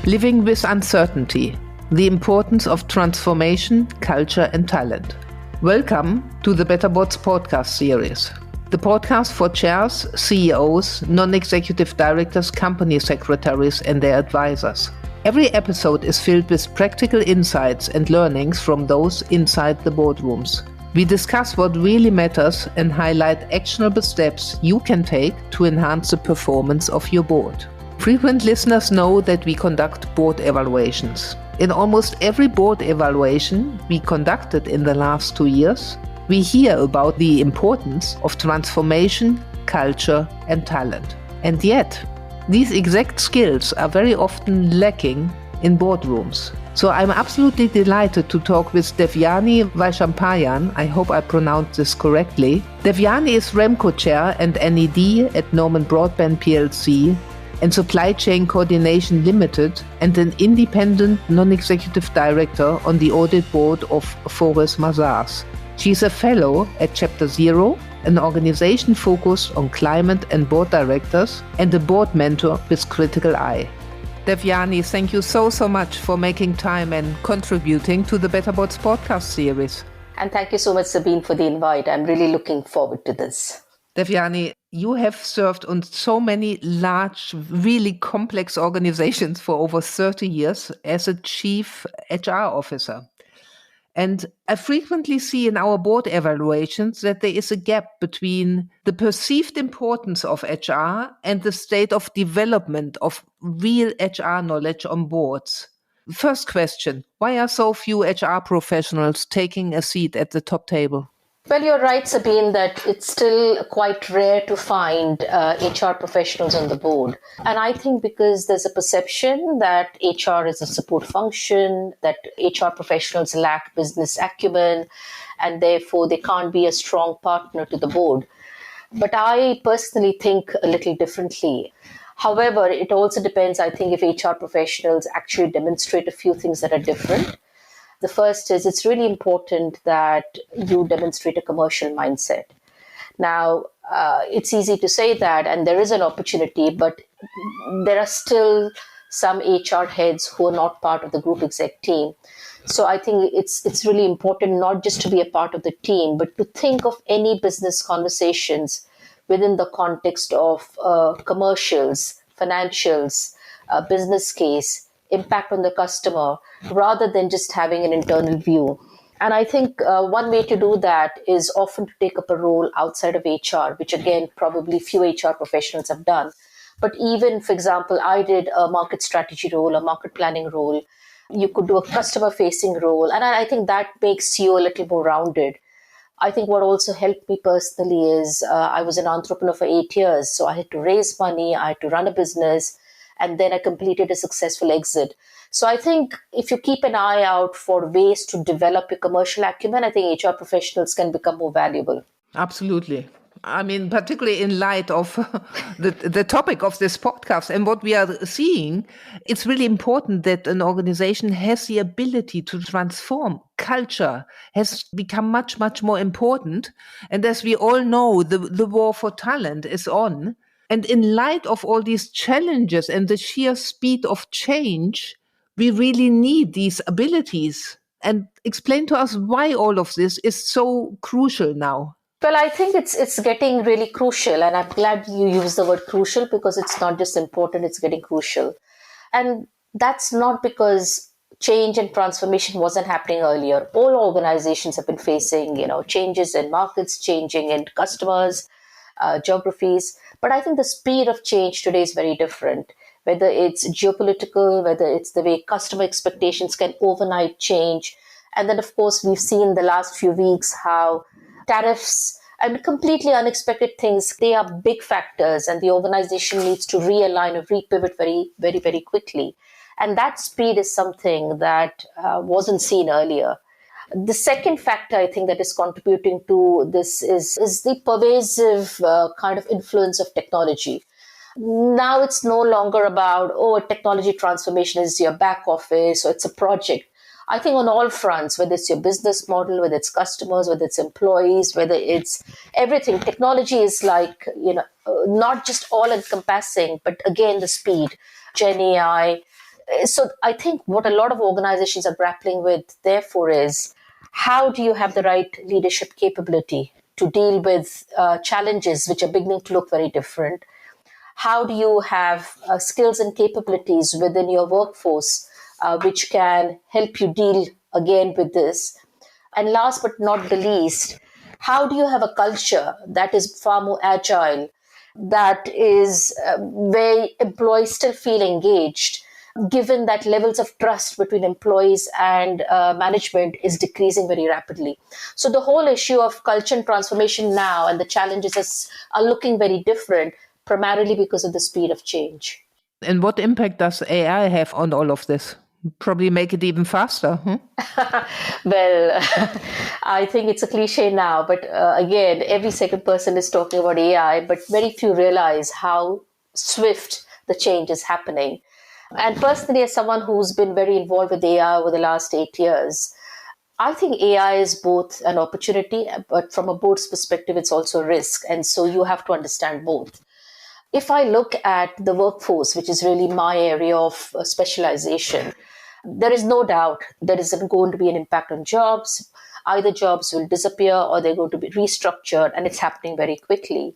Living with Uncertainty, the Importance of Transformation, Culture and Talent. Welcome to the Better Boards podcast series, the podcast for chairs, CEOs, non-executive directors, company secretaries and their advisors. Every episode is filled with practical insights and learnings from those inside the boardrooms. We discuss what really matters and highlight actionable steps you can take to enhance the performance of your board. Frequent listeners know that we conduct board evaluations. In almost every board evaluation we conducted in the last 2 years, we hear about the importance of transformation, culture, and talent. And yet, these exact skills are very often lacking in boardrooms. So I'm absolutely delighted to talk with Devyani Vaishampayan. I hope I pronounced this correctly. Devyani is Remco Chair and NED at Broadbent PLC and Supply Chain Coordination Limited, and an independent non-executive director on the Audit Board of ForvisMazars. She's a fellow at Chapter 0, an organization focused on climate and board directors, and a board mentor with critical eye. Devyani, thank you so much for making time and contributing to the Better Boards podcast series. And thank you so much, Sabine, for the invite. I'm really looking forward to this. Devyani, you have served on so many large, really complex organizations for over 30 years as a chief HR officer. And I frequently see in our board evaluations that there is a gap between the perceived importance of HR and the state of development of real HR knowledge on boards. First question, why are so few HR professionals taking a seat at the top table? Well, you're right, Sabine, that it's still quite rare to find HR professionals on the board. And I think because there's a perception that HR is a support function, that HR professionals lack business acumen, and therefore they can't be a strong partner to the board. But I personally think a little differently. However, it also depends, I think, if HR professionals actually demonstrate a few things that are different. The first is it's really important that you demonstrate a commercial mindset. Now, it's easy to say that, and there is an opportunity, but there are still some HR heads who are not part of the group exec team. So I think it's really important not just to be a part of the team, but to think of any business conversations within the context of commercials, financials, business case, impact on the customer, rather than just having an internal view. And I think one way to do that is often to take up a role outside of HR, which again, probably few HR professionals have done. But even, for example, I did a market strategy role, a market planning role. You could do a customer facing role. And I think that makes you a little more rounded. I think what also helped me personally is I was an entrepreneur for 8 years. So I had to raise money, I had to run a business, and then I completed a successful exit. So I think if you keep an eye out for ways to develop your commercial acumen, I think HR professionals can become more valuable. Absolutely. I mean, particularly in light of the topic of this podcast and what we are seeing, it's really important that an organization has the ability to transform. Culture has become much more important. And as we all know, the war for talent is on. And in light of all these challenges and the sheer speed of change, we really need these abilities. And explain to us why all of this is so crucial now. Well, I think it's getting really crucial. And I'm glad you used the word crucial because it's not just important, it's getting crucial. And that's not because change and transformation wasn't happening earlier. All organizations have been facing, changes in markets, changing in customers, geographies. But I think the speed of change today is very different, whether it's geopolitical, whether it's the way customer expectations can overnight change. And then, of course, we've seen the last few weeks how tariffs and completely unexpected things, they are big factors, and the organization needs to realign or repivot very, very, very quickly. And that speed is something that wasn't seen earlier. The second factor, I think, that is contributing to this is the pervasive kind of influence of technology. Now it's no longer about, technology transformation is your back office or it's a project. I think on all fronts, whether it's your business model, whether it's customers, whether it's employees, whether it's everything, technology is like, not just all encompassing, but again, the speed, Gen AI, So I think what a lot of organizations are grappling with, therefore, is how do you have the right leadership capability to deal with challenges which are beginning to look very different? How do you have skills and capabilities within your workforce which can help you deal again with this? And last but not the least, how do you have a culture that is far more agile, that is where employees still feel engaged, given that levels of trust between employees and management is decreasing very rapidly? So the whole issue of culture and transformation now and the challenges are looking very different, primarily because of the speed of change. And what impact does AI have on all of this? Probably make it even faster. Well, I think it's a cliche now, but again, every second person is talking about AI, but very few realize how swift the change is happening. And personally, as someone who's been very involved with AI over the last 8 years, I think AI is both an opportunity, but from a board's perspective, it's also a risk. And so you have to understand both. If I look at the workforce, which is really my area of specialization, there is no doubt there is going to be an impact on jobs. Either jobs will disappear or they're going to be restructured, and it's happening very quickly.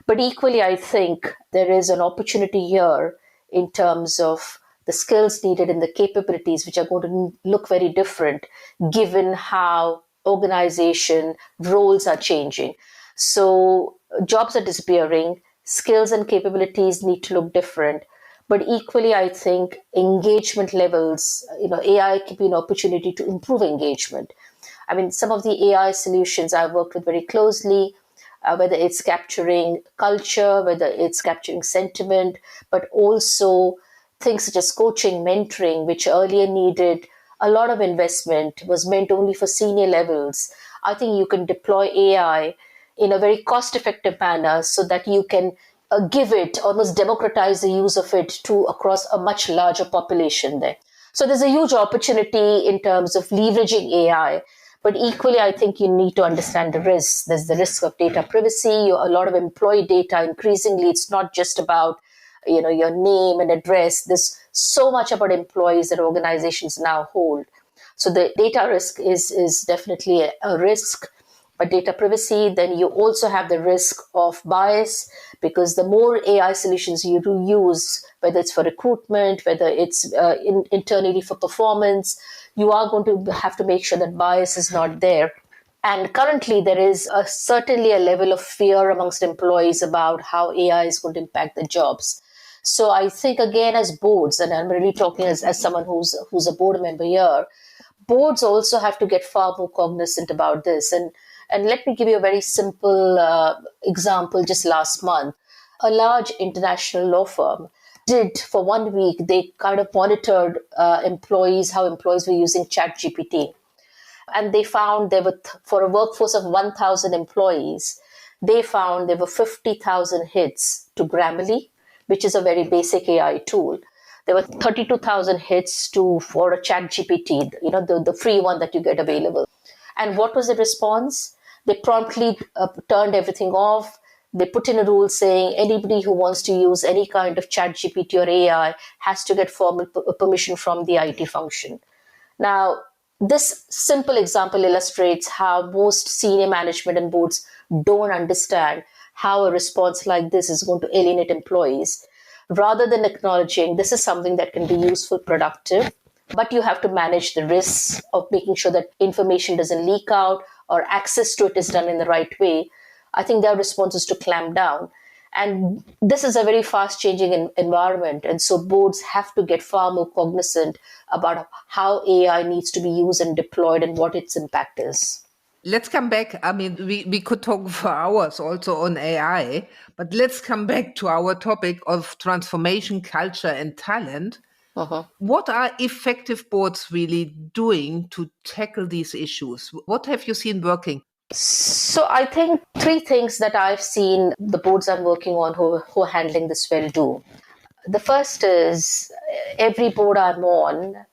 But equally, I think there is an opportunity here in terms of the skills needed and the capabilities, which are going to look very different given how organization roles are changing. So jobs are disappearing, skills and capabilities need to look different. But equally, I think engagement levels, AI can be an opportunity to improve engagement. I mean, some of the AI solutions I've worked with very closely, whether it's capturing culture, whether it's capturing sentiment, but also things such as coaching, mentoring, which earlier needed a lot of investment, was meant only for senior levels. I think you can deploy AI in a very cost-effective manner so that you can give it, almost democratize the use of it to across a much larger population there. So there's a huge opportunity in terms of leveraging AI. But equally, I think you need to understand the risks. There's the risk of data privacy. A lot of employee data, increasingly, it's not just about your name and address. There's so much about employees that organizations now hold. So the data risk is definitely a risk. But data privacy, then you also have the risk of bias, because the more AI solutions you do use, whether it's for recruitment, whether it's internally for performance, you are going to have to make sure that bias is not there. And currently, there is certainly a level of fear amongst employees about how AI is going to impact the jobs. So I think, again, as boards, and I'm really talking as someone who's a board member here, boards also have to get far more cognizant about this. And let me give you a very simple example. Just last month, a large international law firm did, for 1 week, they kind of monitored employees, how employees were using ChatGPT. And they found there were, for a workforce of 1,000 employees, they found there were 50,000 hits to Grammarly, which is a very basic AI tool. There were 32,000 hits for a ChatGPT, the free one that you get available. And what was the response? They promptly turned everything off. They put in a rule saying anybody who wants to use any kind of ChatGPT or AI has to get formal permission from the IT function. Now, this simple example illustrates how most senior management and boards don't understand how a response like this is going to alienate employees. Rather than acknowledging this is something that can be useful, productive, but you have to manage the risks of making sure that information doesn't leak out or access to it is done in the right way, I think their response is to clamp down. And this is a very fast changing environment. And so boards have to get far more cognizant about how AI needs to be used and deployed and what its impact is. Let's come back. I mean, we could talk for hours also on AI, but let's come back to our topic of transformation, culture, and talent. What are effective boards really doing to tackle these issues? What have you seen working? So I think three things that I've seen the boards I'm working on who are handling this well do. The first is every board I'm on,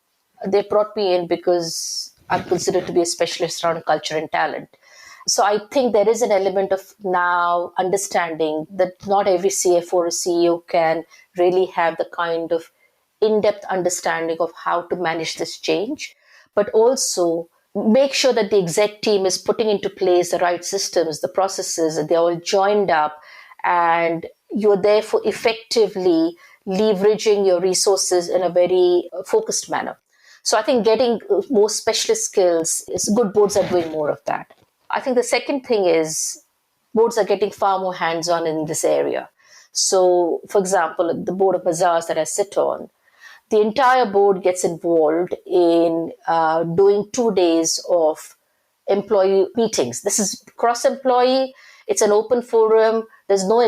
they brought me in because I'm considered to be a specialist around culture and talent. So I think there is an element of now understanding that not every CFO or CEO can really have the kind of in-depth understanding of how to manage this change, but also make sure that the exec team is putting into place the right systems, the processes, and they're all joined up, and you're therefore effectively leveraging your resources in a very focused manner. So I think getting more specialist skills is good. Boards are doing more of that. I think the second thing is boards are getting far more hands-on in this area. So, for example, the board of Mazars that I sit on, the entire board gets involved in doing 2 days of employee meetings. This is cross-employee. It's an open forum. There's no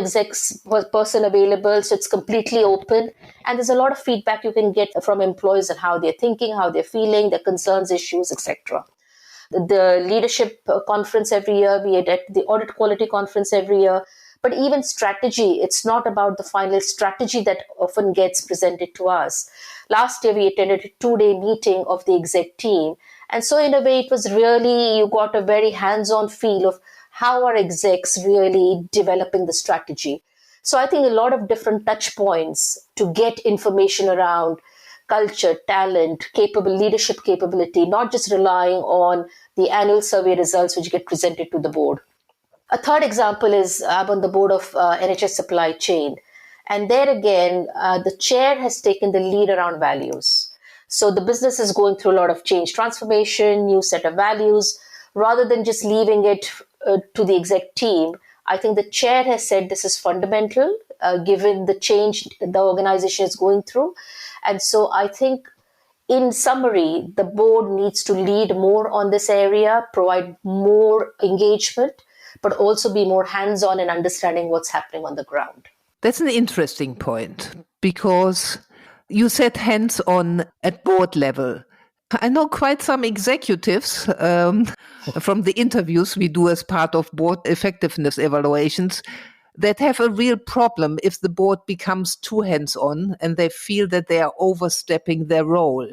person available, so it's completely open. And there's a lot of feedback you can get from employees on how they're thinking, how they're feeling, their concerns, issues, etc. The leadership conference every year, we at the audit quality conference every year. But even strategy, it's not about the final strategy that often gets presented to us. Last year, we attended a 2-day meeting of the exec team. And so in a way, it was really, you got a very hands-on feel of how are execs really developing the strategy. So I think a lot of different touch points to get information around culture, talent, leadership capability, not just relying on the annual survey results which get presented to the board. A third example is I'm on the board of NHS Supply Chain. And there again, the chair has taken the lead around values. So the business is going through a lot of change, transformation, new set of values. Rather than just leaving it to the exec team, I think the chair has said this is fundamental, given the change the organization is going through. And so I think, in summary, the board needs to lead more on this area, provide more engagement, but also be more hands-on in understanding what's happening on the ground. That's an interesting point, because you said hands-on at board level. I know quite some executives from the interviews we do as part of board effectiveness evaluations that have a real problem if the board becomes too hands-on and they feel that they are overstepping their role.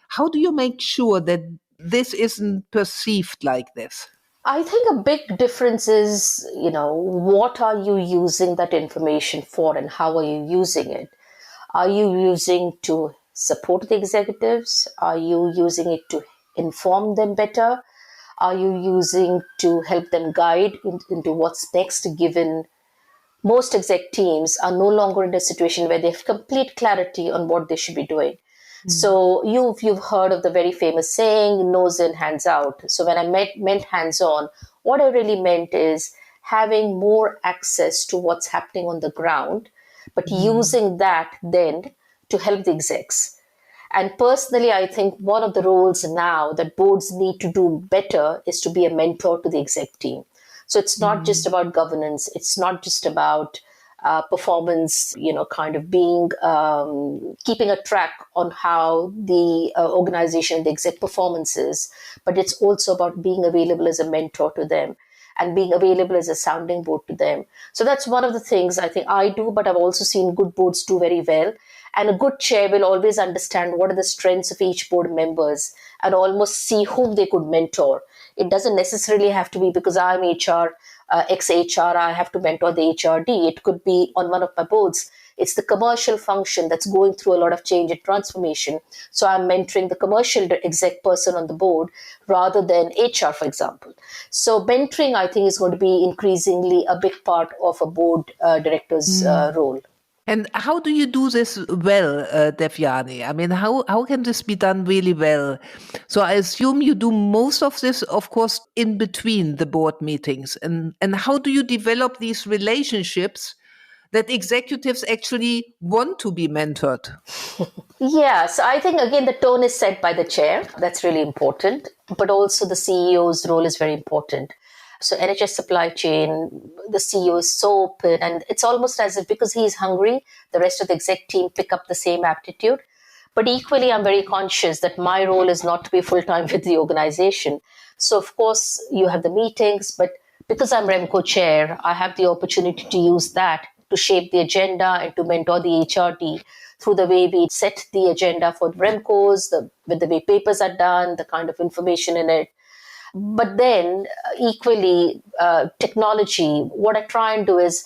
How do you make sure that this isn't perceived like this? I think a big difference is, what are you using that information for and how are you using it? Are you using to support the executives? Are you using it to inform them better? Are you using to help them guide into what's next, given most exec teams are no longer in a situation where they have complete clarity on what they should be doing? So you've heard of the very famous saying, nose in, hands out. So when I meant hands-on, what I really meant is having more access to what's happening on the ground, but using that then to help the execs. And personally, I think one of the roles now that boards need to do better is to be a mentor to the exec team. So it's not just about governance. It's not just about performance, kind of being, keeping a track on how the organization, the exec performance is, but it's also about being available as a mentor to them and being available as a sounding board to them. So that's one of the things I think I do, but I've also seen good boards do very well. And a good chair will always understand what are the strengths of each board members and almost see whom they could mentor. It doesn't necessarily have to be because I'm HR, ex-HR, I have to mentor the HRD. It could be on one of my boards. It's the commercial function that's going through a lot of change and transformation. So I'm mentoring the commercial exec person on the board rather than HR, for example. So mentoring, I think, is going to be increasingly a big part of a board director's role. And how do you do this well, Devyani? I mean, how can this be done really well? So I assume you do most of this, of course, in between the board meetings. And how do you develop these relationships that executives actually want to be mentored? Yes, I think, again, the tone is set by the chair. That's really important. But also the CEO's role is very important. So NHS Supply Chain, the CEO is so open, and it's almost as if because he's hungry, the rest of the exec team pick up the same aptitude. But equally, I'm very conscious that my role is not to be full-time with the organization. So of course, you have the meetings, but because I'm Remco Chair, I have the opportunity to use that to shape the agenda and to mentor the HRD through the way we set the agenda for the Remcos, with the way papers are done, the kind of information in it. But then equally, technology, what I try and do is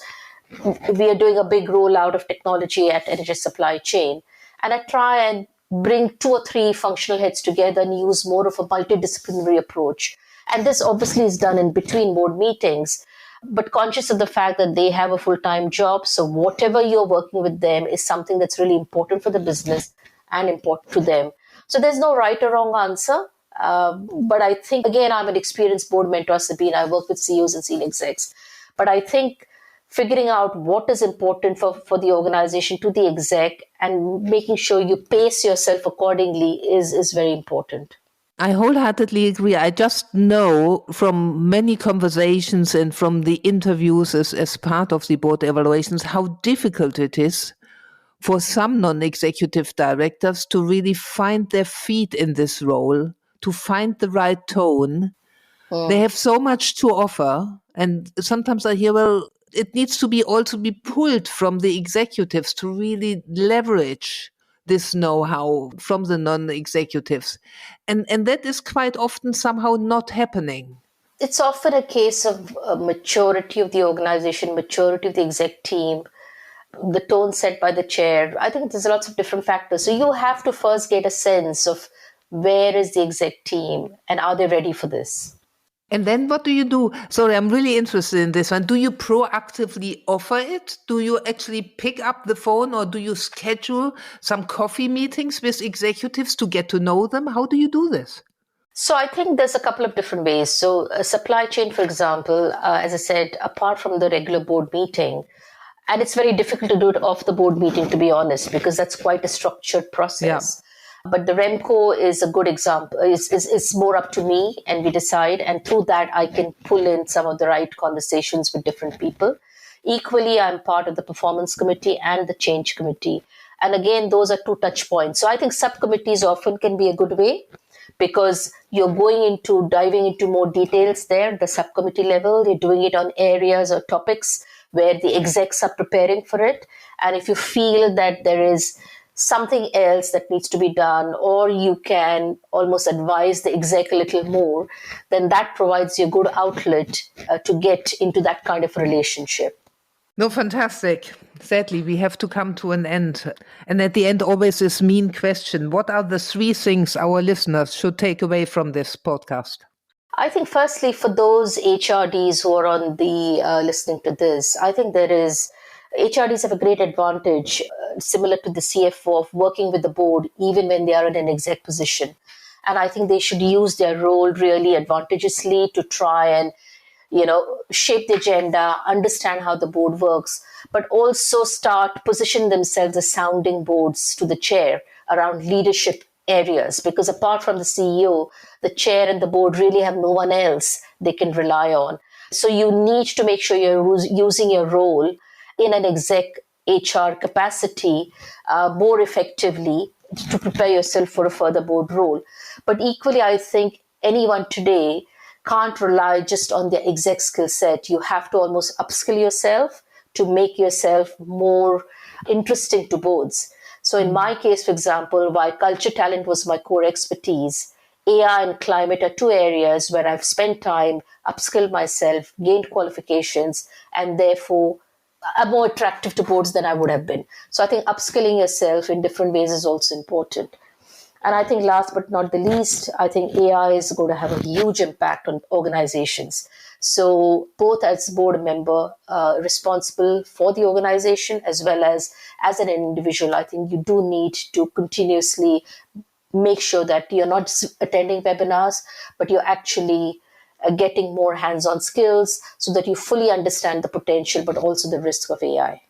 we are doing a big rollout of technology at NHS Supply Chain. And I try and bring 2 or 3 functional heads together and use more of a multidisciplinary approach. And this obviously is done in between board meetings, but conscious of the fact that they have a full-time job. So whatever you're working with them is something that's really important for the business and important to them. So there's no right or wrong answer. But I think, again, I'm an experienced board mentor, Sabine. I work with CEOs and senior execs. But I think figuring out what is important for the organization to the exec and making sure you pace yourself accordingly is very important. I wholeheartedly agree. I just know from many conversations and from the interviews as part of the board evaluations how difficult it is for some non-executive directors to really find their feet in this role, to find the right tone. They have so much to offer. And sometimes I hear, well, it needs to be also be pulled from the executives to really leverage this know-how from the non-executives. And that is quite often somehow not happening. It's often a case of maturity of the organization, maturity of the exec team, the tone set by the chair. I think there's lots of different factors. So you have to first get a sense of where is the exec team and are they ready for this? And then what do you do? Sorry, I'm really interested in this one. Do you proactively offer it? Do you actually pick up the phone or do you schedule some coffee meetings with executives to get to know them? How do you do this? So I think there's a couple of different ways. So supply chain, for example, as I said, apart from the regular board meeting, and it's very difficult to do it off the board meeting, to be honest, because that's quite a structured process. Yeah. But the Remco is a good example. It's more up to me and we decide. And through that, I can pull in some of the right conversations with different people. Equally, I'm part of the performance committee and the change committee. And again, those are 2 touch points. So I think subcommittees often can be a good way because you're diving into more details there, the subcommittee level. You're doing it on areas or topics where the execs are preparing for it. And if you feel that there is something else that needs to be done, or you can almost advise the exec a little more, then that provides you a good outlet to get into that kind of relationship. No, fantastic. Sadly, we have to come to an end. And at the end, always this mean question. What are the 3 things our listeners should take away from this podcast? I think firstly, for those HRDs who are on the listening to this, I think HRDs have a great advantage, similar to the CFO, of working with the board even when they are in an exec position. And I think they should use their role really advantageously to try and, shape the agenda, understand how the board works, but also position themselves as sounding boards to the chair around leadership areas. Because apart from the CEO, the chair and the board really have no one else they can rely on. So you need to make sure you're using your role in an exec HR capacity more effectively to prepare yourself for a further board role. But equally, I think anyone today can't rely just on their exec skill set. You have to almost upskill yourself to make yourself more interesting to boards. So in my case, for example, while culture talent was my core expertise, AI and climate are 2 areas where I've spent time, upskilled myself, gained qualifications, and therefore are more attractive to boards than I would have been. So I think upskilling yourself in different ways is also important. And I think last but not the least, I think AI is going to have a huge impact on organizations. So both as board member responsible for the organization as well as an individual, I think you do need to continuously make sure that you're not just attending webinars, but you're actually getting more hands-on skills so that you fully understand the potential, but also the risk of AI.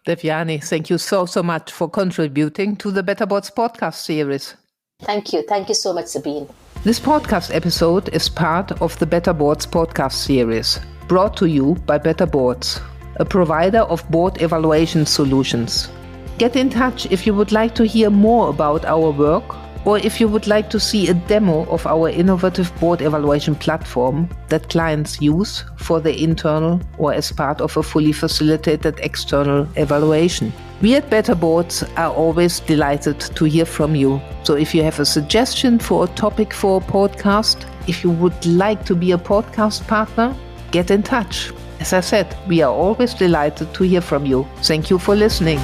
Devyani, thank you so much for contributing to the Better Boards podcast series. Thank you. Thank you so much, Sabine. This podcast episode is part of the Better Boards podcast series, brought to you by Better Boards, a provider of board evaluation solutions. Get in touch if you would like to hear more about our work, or if you would like to see a demo of our innovative board evaluation platform that clients use for their internal or as part of a fully facilitated external evaluation. We at Better Boards are always delighted to hear from you. So if you have a suggestion for a topic for a podcast, if you would like to be a podcast partner, get in touch. As I said, we are always delighted to hear from you. Thank you for listening.